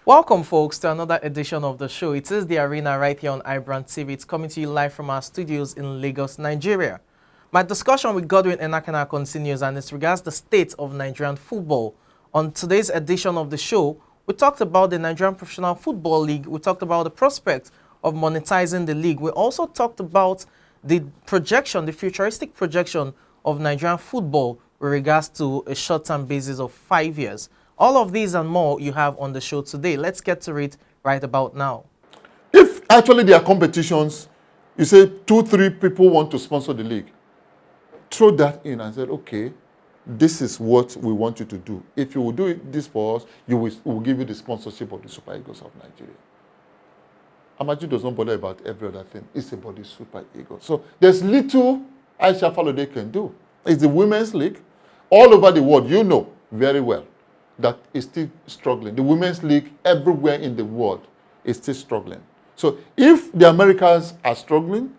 Welcome, folks, to another edition of the show. It is the arena right here on iBrandTV. It's coming to you live from our studios in Lagos, Nigeria. My discussion with Godwin Enakana continues, and it regards the state of Nigerian football. On today's edition of the show, we talked about the Nigerian Professional Football League. We talked about the prospect of monetizing the league. We also talked about the projection, the futuristic projection of Nigerian football with regards to a short-term basis of 5 years. All of these and more you have on the show today. Let's get to it right about now. If actually there are competitions, you say 2-3 people want to sponsor the league, throw that in and say, okay, this is what we want you to do. If you will do this for us, we'll give you the sponsorship of the Super Eagles of Nigeria. Amaju does not bother about every other thing. It's about the Super Eagles. So there's little Aisha Falode can do. It's the women's league. All over the world, you know very well that is still struggling. The women's league everywhere in the world is still struggling. So if the Americans are struggling,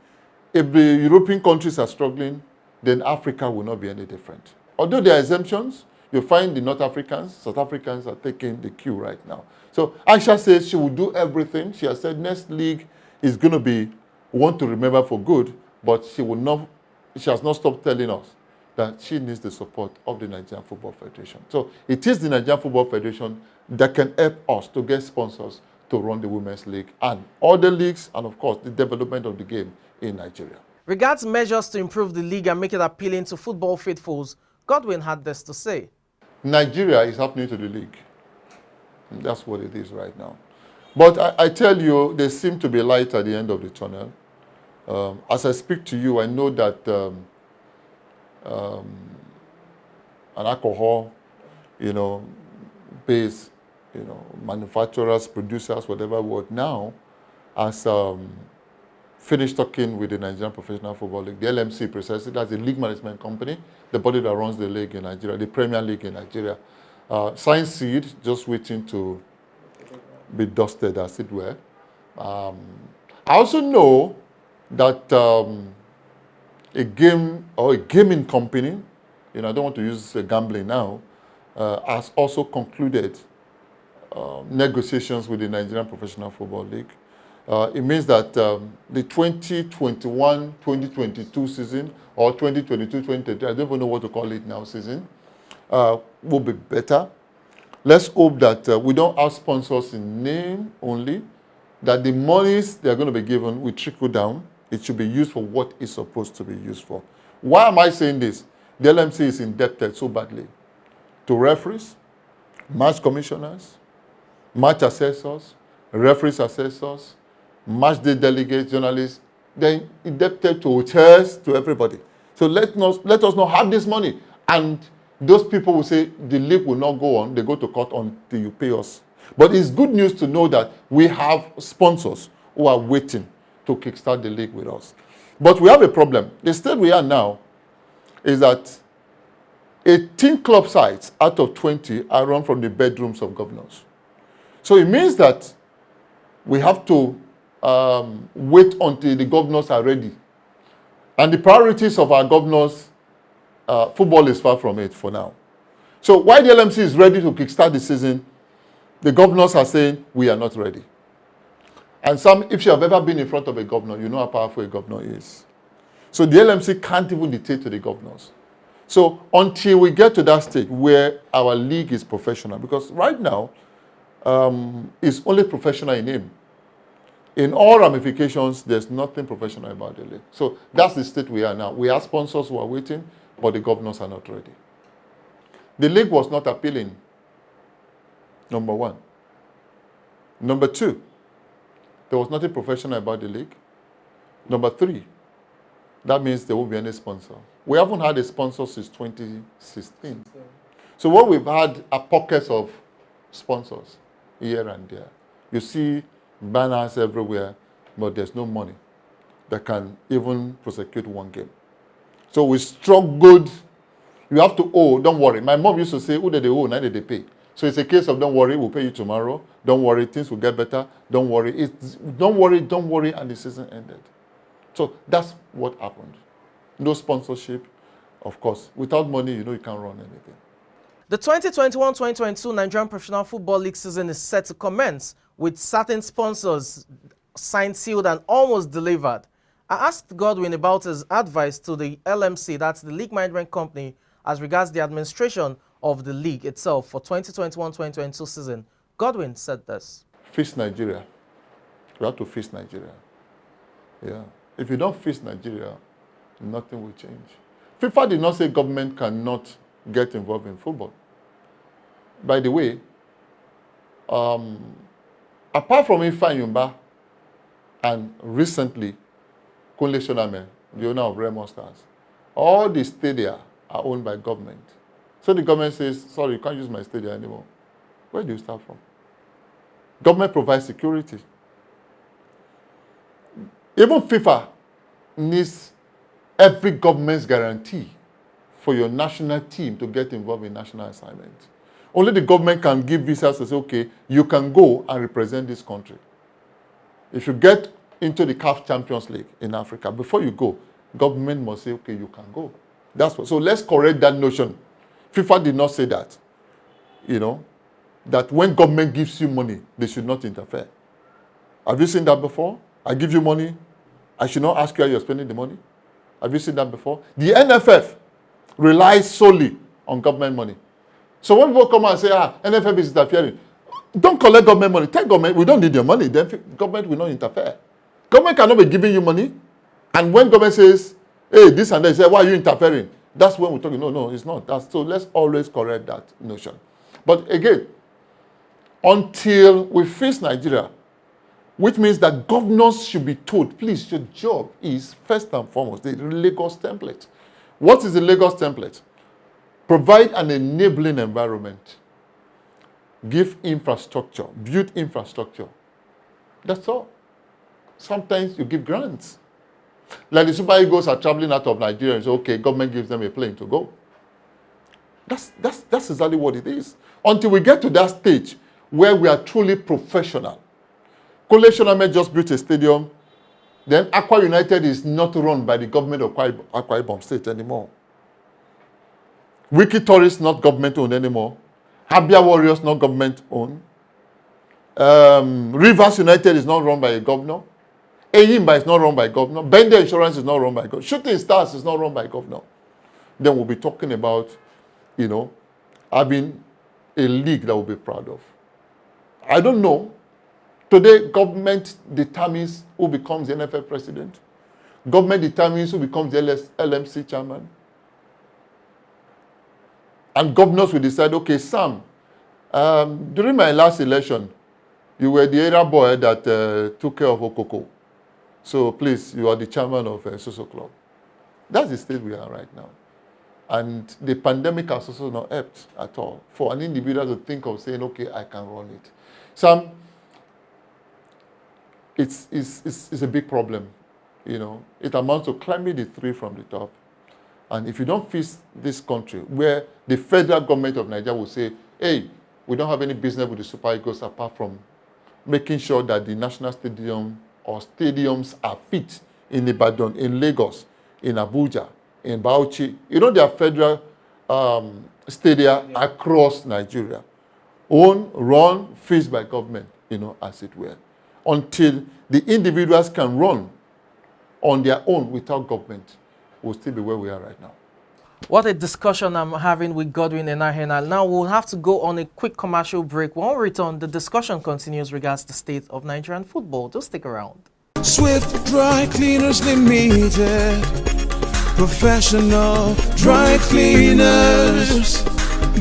if the European countries are struggling, then Africa will not be any different. Although there are exemptions, you find the North Africans, South Africans are taking the cue right now. So Aisha says she will do everything. She has said next league is going to be one to remember for good, but she has not stopped telling us that she needs the support of the Nigerian Football Federation. So it is the Nigerian Football Federation that can help us to get sponsors to run the Women's League and other leagues, and of course, the development of the game in Nigeria. Regards measures to improve the league and make it appealing to football faithfuls, Godwin had this to say. Nigeria is happening to the league. And that's what it is right now. But I tell you, there seems to be light at the end of the tunnel. As I speak to you, I know that an alcohol, based, manufacturers, producers, whatever word now, has finished talking with the Nigerian Professional Football League, the LMC precisely, that's the league management company, the body that runs the league in Nigeria, the Premier League in Nigeria. Signed seed, just waiting to be dusted, as it were. I also know that a game or a gaming company, I don't want to use gambling now, has also concluded negotiations with the Nigerian Professional Football League. It means that the 2021-2022 season or 2022-2023, I don't even know what to call it now, season, will be better. Let's hope that we don't have sponsors in name only, that the monies they are going to be given will trickle down. It should be used for what it's supposed to be used for. Why am I saying this? The LMC is indebted so badly to referees, match commissioners, match assessors, referees assessors, match day delegates, journalists. They're indebted to hotels, to everybody. So let us not have this money. And those people will say the league will not go on. They go to court until you pay us. But it's good news to know that we have sponsors who are waiting to kickstart the league with us. But we have a problem. The state we are now is that 18 club sites out of 20 are run from the bedrooms of governors. So it means that we have to wait until the governors are ready. And the priorities of our governors, football is far from it for now. So while the LMC is ready to kickstart the season, the governors are saying, we are not ready. And if you have ever been in front of a governor, you know how powerful a governor is. So the LMC can't even dictate to the governors. So until we get to that stage where our league is professional, because right now, it's only professional in name. In all ramifications, there's nothing professional about the league. So that's the state we are now. We have sponsors who are waiting, but the governors are not ready. The league was not appealing, number one. Number two, there was nothing professional about the league. Number three, that means there won't be any sponsor. We haven't had a sponsor since 2016. So what we've had are pockets of sponsors here and there. You see banners everywhere, but there's no money that can even prosecute one game. So we struggled. You have to owe, don't worry. My mom used to say, who did they owe, now did they pay? So it's a case of don't worry, we'll pay you tomorrow. Don't worry, things will get better. Don't worry. Don't worry, and the season ended. So that's what happened. No sponsorship, of course. Without money, you can't run anything. The 2021-2022 Nigerian Professional Football League season is set to commence with certain sponsors signed, sealed, and almost delivered. I asked Godwin about his advice to the LMC, that's the League Management Company, as regards the administration of the league itself for 2021-2022 season. Godwin said this. Fix Nigeria. You have to fix Nigeria. Yeah. If you don't fix Nigeria, nothing will change. FIFA did not say government cannot get involved in football. By the way, apart from Ifa Yumba and recently Kunle Shoname, the owner of Remo Stars, all the stadia are owned by government. So the government says, sorry, you can't use my stadia anymore. Where do you start from? Government provides security. Even FIFA needs every government's guarantee for your national team to get involved in national assignments. Only the government can give visas to say, okay, you can go and represent this country. If you get into the CAF Champions League in Africa, before you go, government must say, okay, you can go. That's what. So let's correct that notion. FIFA did not say that. You know, that when government gives you money, they should not interfere. Have you seen that before? I give you money, I should not ask you how you're spending the money. Have you seen that before? The NFF relies solely on government money. So when people come and say, NFF is interfering, don't collect government money. Tell government, we don't need your money. Then government will not interfere. Government cannot be giving you money. And when government says, hey, this and that, say, why are you interfering? That's when we're talking. No, it's not. So let's always correct that notion. But again, until we face Nigeria, which means that governors should be told, please, your job is first and foremost the Lagos template. What is the Lagos template? Provide an enabling environment. Give infrastructure, build infrastructure. That's all. Sometimes you give grants. Like the Super Eagles are traveling out of Nigeria and say, okay, government gives them a plane to go. That's exactly what it is. Until we get to that stage where we are truly professional. Kunle Shoname just built a stadium. Then Aqua United is not run by the government of Akwa Ibom State anymore. Wiki Tourist not government owned anymore. Abia Warriors not government owned. Rivers United is not run by a governor. Eyimba is not run by governor. Bender Insurance is not run by governor. Shooting Stars is not run by governor. Then we'll be talking about, you know, having a league that we'll be proud of. I don't know. Today, government determines who becomes the NFL president. Government determines who becomes the LMC chairman. And governors will decide, okay, Sam, during my last election, you were the area boy that took care of Okoko. So please, you are the chairman of Social Club. That's the state we are right now. And the pandemic has also not helped at all for an individual to think of saying, okay, I can run it. Sam, it's a big problem, you know. It amounts to climbing the tree from the top. And if you don't fix this country, where the federal government of Nigeria will say, hey, we don't have any business with the Super Eagles apart from making sure that the national stadium or stadiums are fit in Ibadan, in Lagos, in Abuja, in Bauchi. You know, there are federal stadia across Nigeria. Owned, run, fixed by government, you know, as it were. Until the individuals can run on their own without government, we'll still be where we are right now. What a discussion I'm having with Godwin Enahena. Now we'll have to go on a quick commercial break. When we return, the discussion continues regards the state of Nigerian football. Just stick around. Swift Dry Cleaners Limited, professional dry cleaners,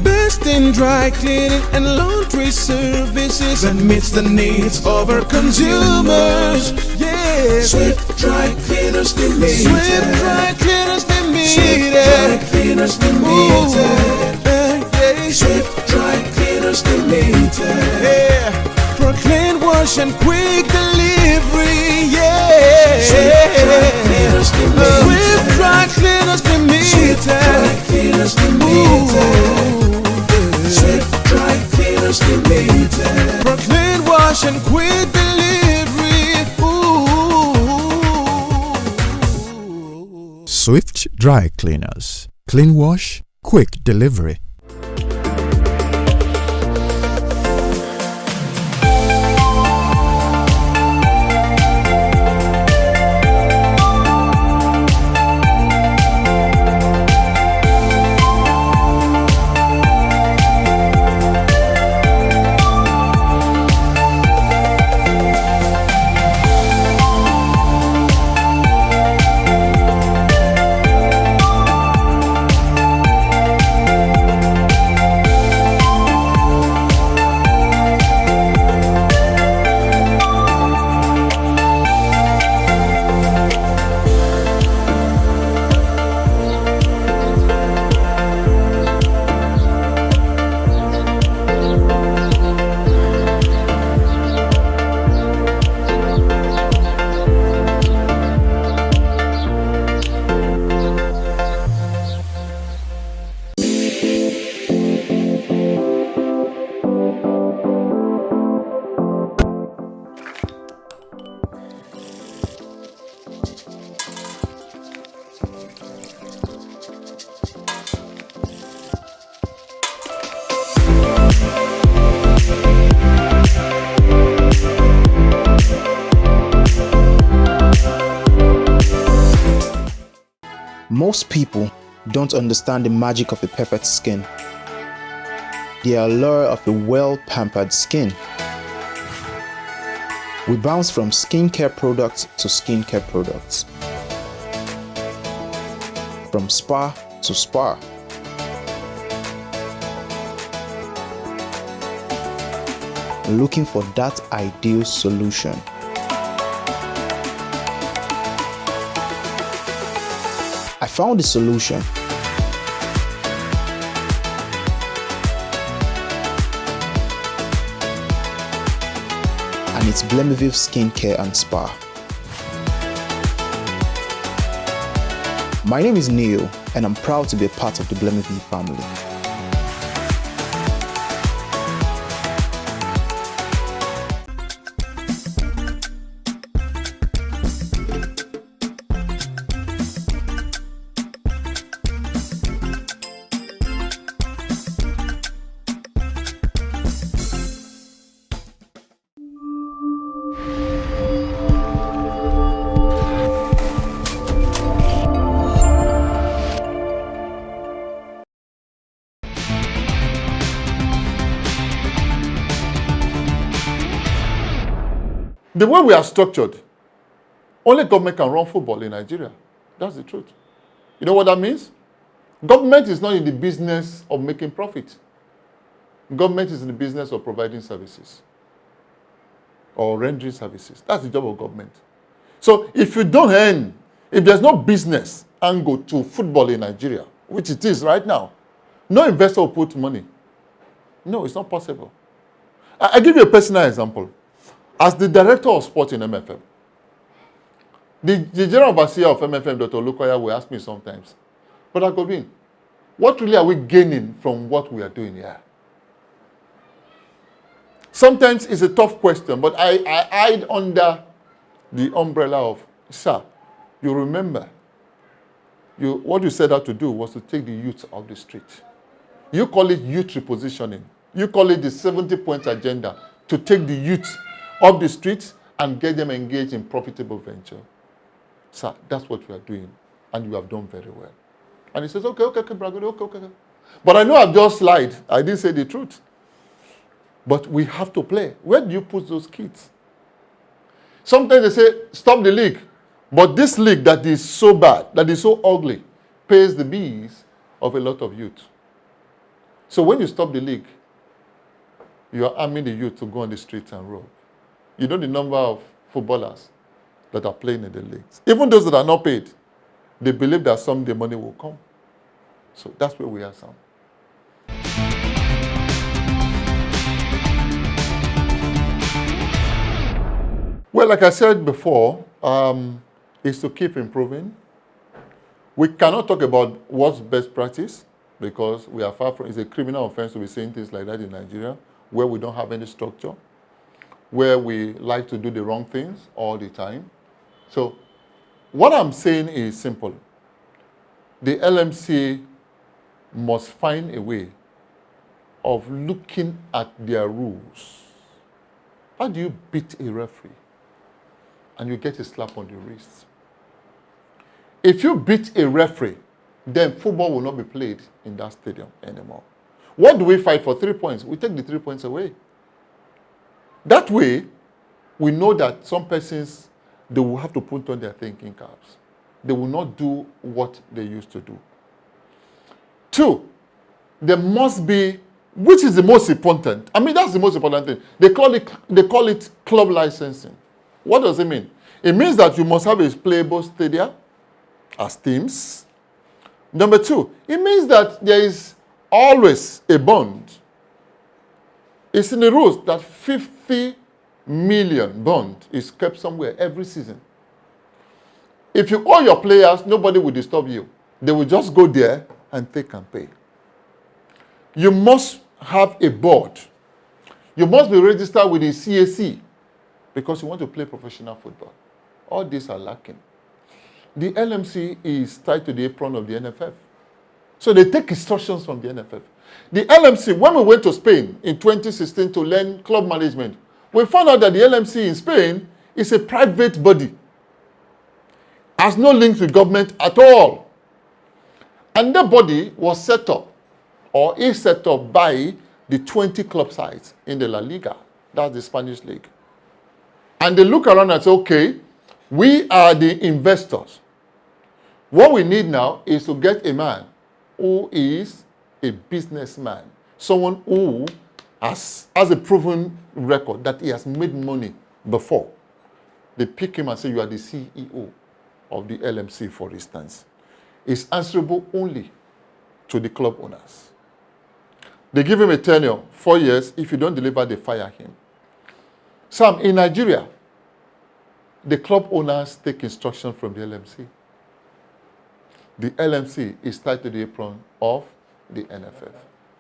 best in dry cleaning and laundry services, and meets the needs of our consumers. Yeah, Swift Dry Cleaners Limited. Swift Dry Cleaners Limited. Swift Dry Cleaners Limited. Yeah. Swift Dry Cleaners Limited. Yeah, for clean wash and quick delivery. Yeah, Swift Dry Cleaners Limited. Swift Dry Cleaners Limited. Swift Dry Cleaners Limited. Swift Dry Cleaners Limited. For clean wash and quick delivery. Ooh. Swift Dry Cleaners. Clean wash, quick delivery. Most people don't understand the magic of a perfect skin, the allure of a well-pampered skin. We bounce from skincare products to skincare products, from spa to spa. Looking for that ideal solution. I found the solution. And it's Blemiville Skincare and Spa. My name is Neil, and I'm proud to be a part of the Blemiville family. The way we are structured, only government can run football in Nigeria. That's the truth. You know what that means? Government is not in the business of making profit. Government is in the business of providing services or rendering services. That's the job of government. So if you don't earn, if there's no business angle to football in Nigeria, which it is right now, no investor will put money. No, it's not possible. I give you a personal example. As the director of sport in MFM, the general overseer of MFM, Dr. Lukoya, will ask me sometimes, but Agobin, what really are we gaining from what we are doing here? Sometimes it's a tough question, but I hide under the umbrella of, sir, you remember, what you set out to do was to take the youth off the street. You call it youth repositioning. You call it the 70-point agenda to take the youth off the streets and get them engaged in profitable venture. Sir, that's what we are doing, and you have done very well. And he says, okay, Bragode, okay. But I know I've just lied. I didn't say the truth. But we have to play. Where do you put those kids? Sometimes they say, stop the league. But this league that is so bad, that is so ugly, pays the bees of a lot of youth. So when you stop the league, you are arming the youth to go on the streets and rob. You know the number of footballers that are playing in the leagues. Even those that are not paid, they believe that someday money will come. So that's where we are, Sam. Well, like I said before, is to keep improving. We cannot talk about what's best practice because we are far from, it's a criminal offense to be saying things like that in Nigeria, where we don't have any structure, where we like to do the wrong things all the time. So what I'm saying is simple. The LMC must find a way of looking at their rules. How do you beat a referee and you get a slap on the wrist? If you beat a referee, then football will not be played in that stadium anymore. What do we fight for? 3 points. We take the 3 points away. That way, we know that some persons, they will have to put on their thinking caps. They will not do what they used to do. 2, there must be, which is the most important? I mean, that's the most important thing. They call it club licensing. What does it mean? It means that you must have a playable stadium as teams. Number 2, it means that there is always a bond. It's in the rules that 50 million bond is kept somewhere every season. If you owe your players, nobody will disturb you. They will just go there and take and pay. You must have a board. You must be registered with the CAC because you want to play professional football. All these are lacking. The LMC is tied to the apron of the NFF. So they take instructions from the NFF. The LMC, when we went to Spain in 2016 to learn club management, we found out that the LMC in Spain is a private body. Has no links with government at all. And that body was set up, or is set up by the 20 club sides in the La Liga. That's the Spanish league. And they look around and say, okay, we are the investors. What we need now is to get a man who is a businessman, someone who has a proven record that he has made money before. They pick him and say, you are the CEO of the LMC, for instance. Is answerable only to the club owners. They give him a tenure, 4 years. If you don't deliver, they fire him. Sam, in Nigeria, the club owners take instruction from the LMC. The LMC is tied to the apron of the NFF.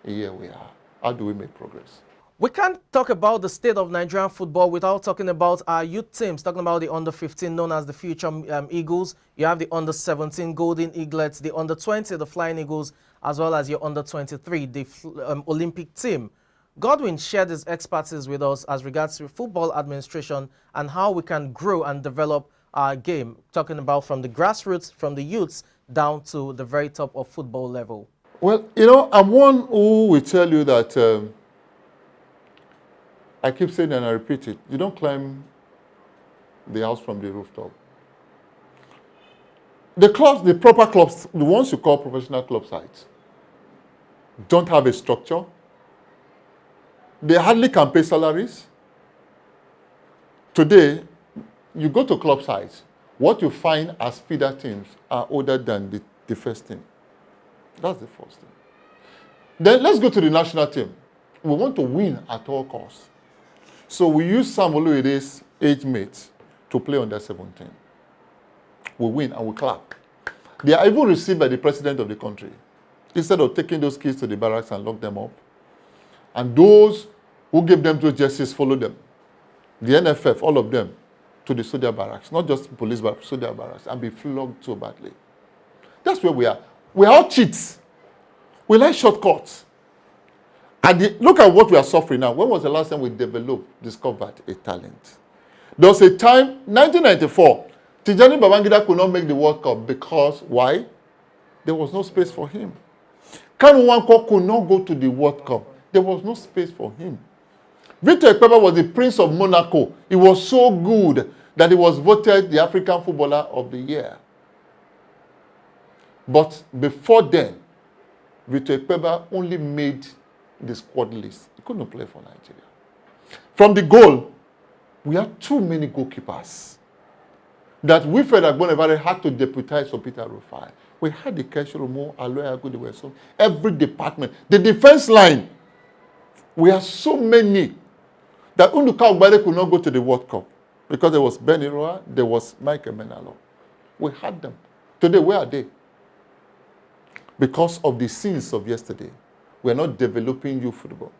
Here we are. How do we make progress? We can't talk about the state of Nigerian football without talking about our youth teams, talking about the under-15 known as the Future Eagles. You have the under-17 Golden Eaglets, the under-20, the Flying Eagles, as well as your under-23, the Olympic team. Godwin shared his expertise with us as regards to football administration and how we can grow and develop our game, talking about from the grassroots, from the youths, down to the very top of football level. Well, you know, I'm one who will tell you that I keep saying and I repeat it, you don't climb the house from the rooftop. The clubs, the proper clubs, the ones you call professional club sites, don't have a structure. They hardly can pay salaries. Today, you go to club sites, what you find as feeder teams are older than the first team. That's the first thing. Then let's go to the national team. We want to win at all costs. So we use Sam Oluwade's age mates to play under 17. We win and we clap. They are even received by the president of the country. Instead of taking those kids to the barracks and lock them up. And those who gave them those jerseys follow them. The NFF, all of them, to the soldier barracks. Not just police barracks, soldier barracks, and be flogged so badly. That's where we are. We are all cheats. We like shortcuts. And look at what we are suffering now. When was the last time we discovered a talent? There was a time, 1994, Tijani Babangida could not make the World Cup because, why? There was no space for him. Kanu Nwankwo could not go to the World Cup. There was no space for him. Victor Ekpeba was the Prince of Monaco. He was so good that he was voted the African Footballer of the Year. But before then, Victor Ekpeba only made the squad list. He couldn't play for Nigeria. From the goal, we had too many goalkeepers that Wilfred Agbonebare had to deputize for Peter Rufai. We had the Keshiromo, Aloy Agudiwe, so every department. The defense line, we have so many that Unduka Ogbade could not go to the World Cup because there was Ben Iroa, there was Michael Menalo. We had them. Today, where are they? Because of the sins of yesterday, we are not developing youth football.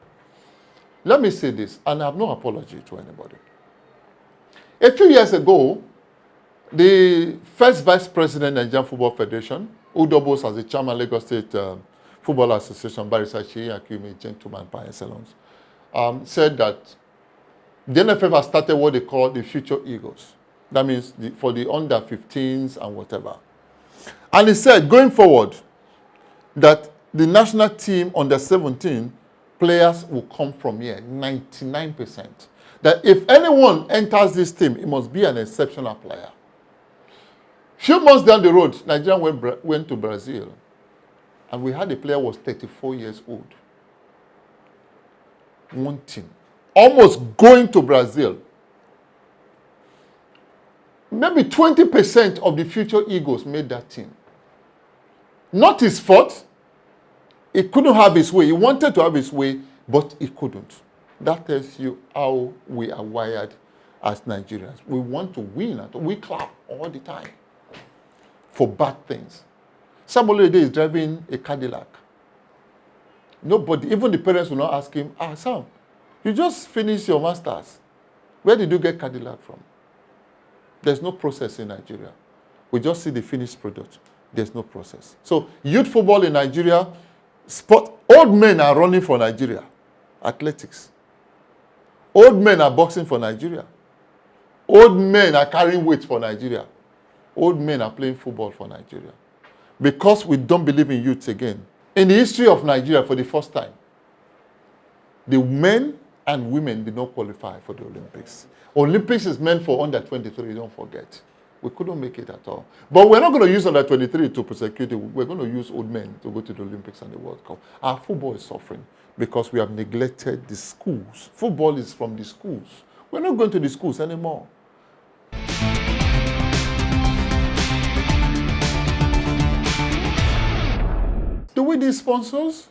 Let me say this, and I have no apology to anybody. A few years ago, the first vice president of the Nigerian Football Federation, who doubles as the chairman of Lagos State Football Association, Barrister Sheyi Akimi, gentleman par excellence, said that the NFF has started what they call the Future Eagles. That means for the under-15s and whatever. And he said, going forward, that the national team under 17 players will come from here, 99%. That if anyone enters this team, it must be an exceptional player. Few months down the road, Nigeria went to Brazil, and we had a player who was 34 years old. One team. Almost going to Brazil. Maybe 20% of the Future Eagles made that team. Not his fault. He couldn't have his way. He wanted to have his way, but he couldn't. That tells you how we are wired as Nigerians. We want to win. We clap all the time for bad things. Somebody is driving a Cadillac. Nobody, even the parents will not ask him, Sam, you just finished your master's. Where did you get Cadillac from? There's no process in Nigeria. We just see the finished product. There's no process. So youth football in Nigeria, old men are running for Nigeria. Athletics. Old men are boxing for Nigeria. Old men are carrying weights for Nigeria. Old men are playing football for Nigeria. because we don't believe in youth again. In the history of Nigeria, for the first time, the men and women did not qualify for the Olympics. Olympics is meant for under 23, don't forget. We couldn't make it at all. But we're not going to use under 23 to prosecute it. We're going to use old men to go to the Olympics and the World Cup. Our football is suffering because we have neglected the schools. Football is from the schools. We're not going to the schools anymore. Do we need sponsors?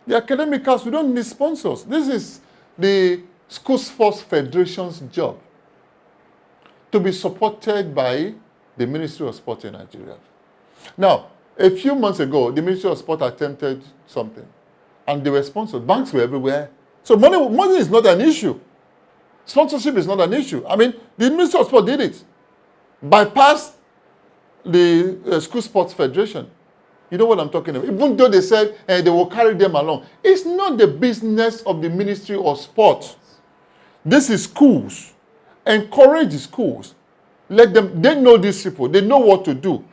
The academic house, we don't need sponsors. This is the School Sports Federation's job, to be supported by the Ministry of Sport in Nigeria. Now, a few months ago, the Ministry of Sport attempted something, and they were sponsored. Banks were everywhere. So money is not an issue. Sponsorship is not an issue. I mean, the Ministry of Sport did it. Bypassed the School Sports Federation. You know what I'm talking about? Even though they said they will carry them along. It's not the business of the Ministry of Sport. This is schools. Encourage the schools. Let them, they know these people. They know what to do.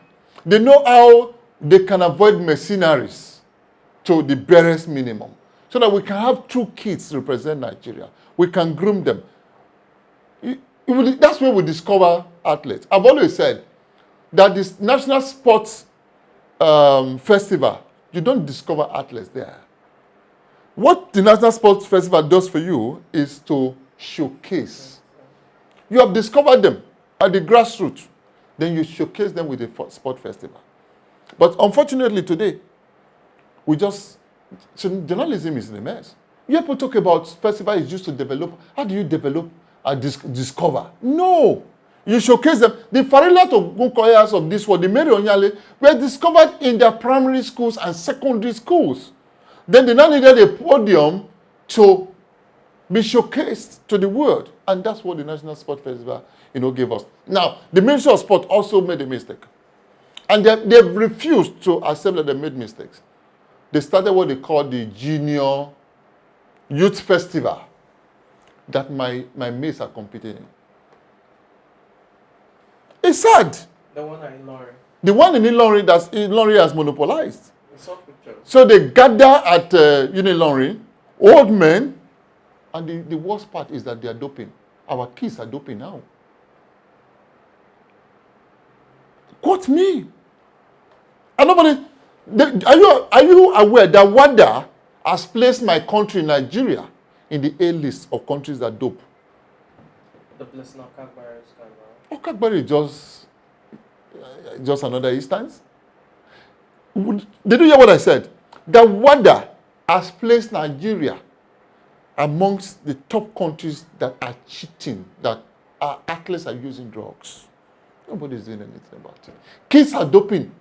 They know how they can avoid mercenaries to the barest minimum. So that we can have true kids represent Nigeria. We can groom them. That's where we discover athletes. I've always said that this National Sports Festival, you don't discover athletes there. What the National Sports Festival does for you is to showcase. You have discovered them at the grassroots. Then you showcase them with the sport festival. But unfortunately today, journalism is in a mess. People talk about festival is used to develop. How do you develop and discover? No. You showcase them. The Farila to Gunkoyas of this world, the Mary Onyale, were discovered in their primary schools and secondary schools. Then they now needed a podium to be showcased to the world. And that's what the National Sport Festival, gave us. Now, the Ministry of Sport also made a mistake. And they've refused to accept that they made mistakes. They started what they call the Junior Youth Festival that my mates are competing in. It's sad. The one in Ilorin. The one in Ilorin that Ilorin has monopolized. We saw pictures. So they gather at Ilorin, old men, and the worst part is that they are doping. Our kids are doping now. Quote me. And nobody. Are you aware that WADA has placed my country, Nigeria, in the A list of countries that dope? The place now, Kakbari is kind of. Kakbari is just another instance. Did you hear what I said? That WADA has placed Nigeria amongst the top countries that are cheating, that our athletes are using drugs. Nobody's doing anything about it. Kids are doping.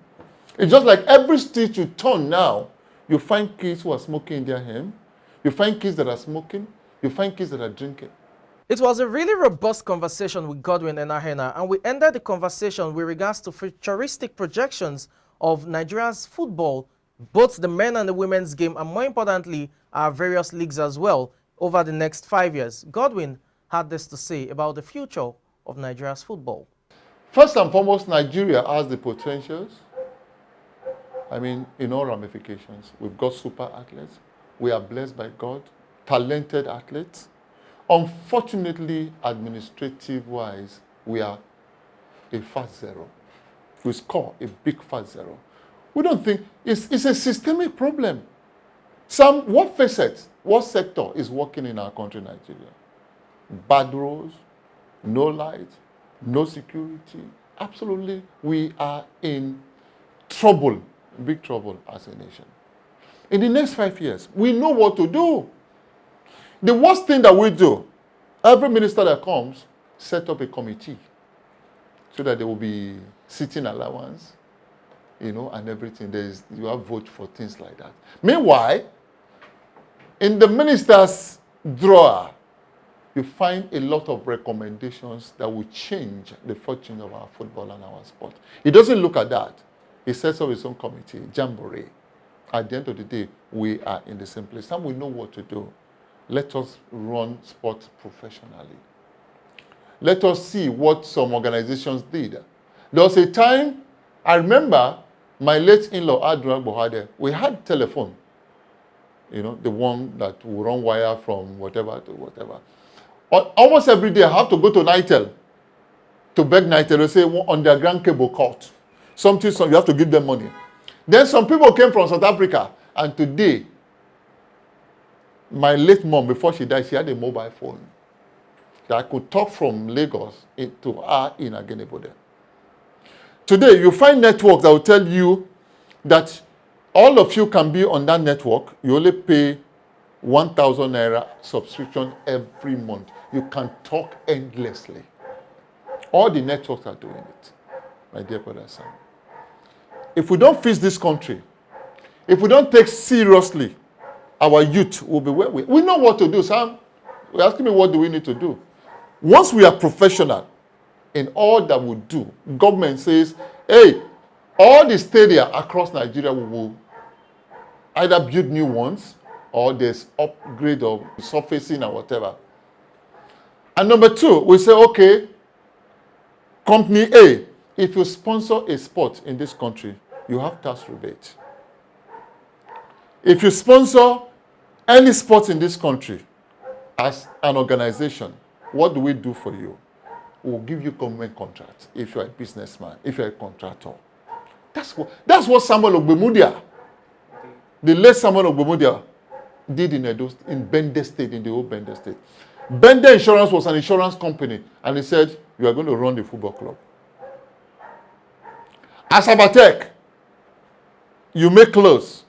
It's just like every street you turn now, you find kids who are smoking in their hand. You find kids that are smoking. You find kids that are drinking. It was a really robust conversation with Godwin Enahena, and we ended the conversation with regards to futuristic projections of Nigeria's football, both the men and the women's game, and more importantly, our various leagues as well, over the next 5 years. Godwin had this to say about the future of Nigeria's football. First and foremost, Nigeria has the potentials. I mean, in all ramifications. We've got super athletes. We are blessed by God. Talented athletes. Unfortunately, administrative-wise, we are a fat zero. We score a big fat zero. We don't think it's a systemic problem. What facet, what sector is working in our country, Nigeria? Bad roads, no light, no security. Absolutely, we are in trouble, big trouble as a nation. In the next 5 years, we know what to do. The worst thing that we do, every minister that comes, set up a committee so that there will be sitting allowance, and everything. You have vote for things like that. Meanwhile, in the minister's drawer, you find a lot of recommendations that will change the fortune of our football and our sport. He doesn't look at that. He sets up his own committee, Jamboree. At the end of the day, we are in the same place. And we know what to do. Let us run sport professionally. Let us see what some organizations did. There was a time I remember my late in-law, Admiral Bohade, we had telephone, you know, the one that will run wire from whatever to whatever. Almost every day I have to go to Nitel to beg Nitel to say underground cable cut. Something, so you have to give them money. Then some people came from South Africa, and today, my late mom, before she died, she had a mobile phone. I could talk from Lagos to her in Agenebode. Today, you find networks that will tell you that all of you can be on that network. You only pay 1,000 naira subscription every month. You can talk endlessly. All the networks are doing it, my dear brother Sam. If we don't fix this country, if we don't take seriously, our youth will be where we know what to do, Sam. You're asking me what do we need to do? Once we are professional in all that we do, government says, hey, all the stadia across Nigeria we will either build new ones or there's upgrade of surfacing or whatever. And number two, we say, okay, company A, if you sponsor a sport in this country, you have tax rebate. If you sponsor any sport in this country as an organization, what do we do for you? We'll give you government contracts if you're a businessman, if you're a contractor. That's what Samuel Ogbemudia, the late Samuel Ogbemudia, did in Bende State, in the old Bende State. Bende Insurance was an insurance company, and he said, you are going to run the football club. Asabatek, you make clothes.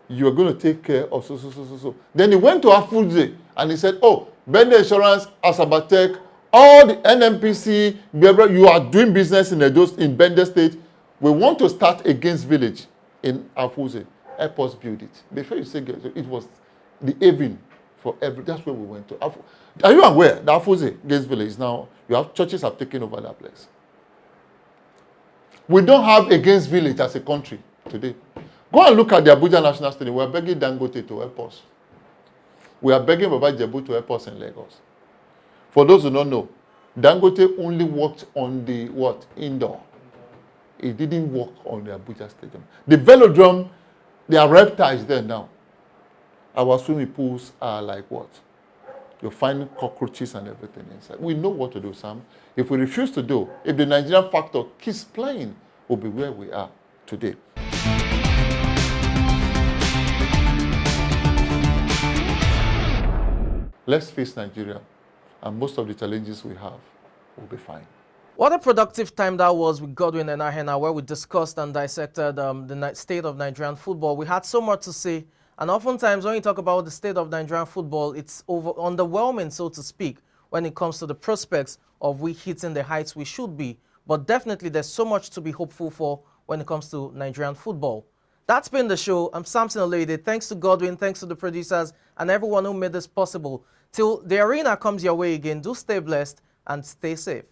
You are going to take care of so. Then he went to Afuze, and he said, oh, Bende Insurance, Asabatek, all the NMPC, you are doing business in Bende State. We want to start against village in Afuze. Help us build it. Before you say it was the haven for every. That's where we went to. Are you aware that Afuze Gates Village is now? Churches have taken over that place. We don't have a Gates Village as a country today. Go and look at the Abuja National Stadium. We are begging Dangote to help us. We are begging Baba Jebu to help us in Lagos. For those who don't know, Dangote only worked on the indoor. It didn't work on the Abuja Stadium. The velodrome, there are reptiles there now. Our swimming pools are like what? You find cockroaches and everything inside. We know what to do, Sam. If we refuse to do, if the Nigerian factor keeps playing, we'll be where we are today. Let's face Nigeria, and most of the challenges we have will be fine. What a productive time that was with Godwin and Ahena, where we discussed and dissected the state of Nigerian football. We had so much to say, and oftentimes when you talk about the state of Nigerian football, it's underwhelming, so to speak, when it comes to the prospects of we hitting the heights we should be. But definitely there's so much to be hopeful for when it comes to Nigerian football. That's been the show. I'm Samson Olede. Thanks to Godwin, thanks to the producers, and everyone who made this possible. Till the arena comes your way again, do stay blessed and stay safe.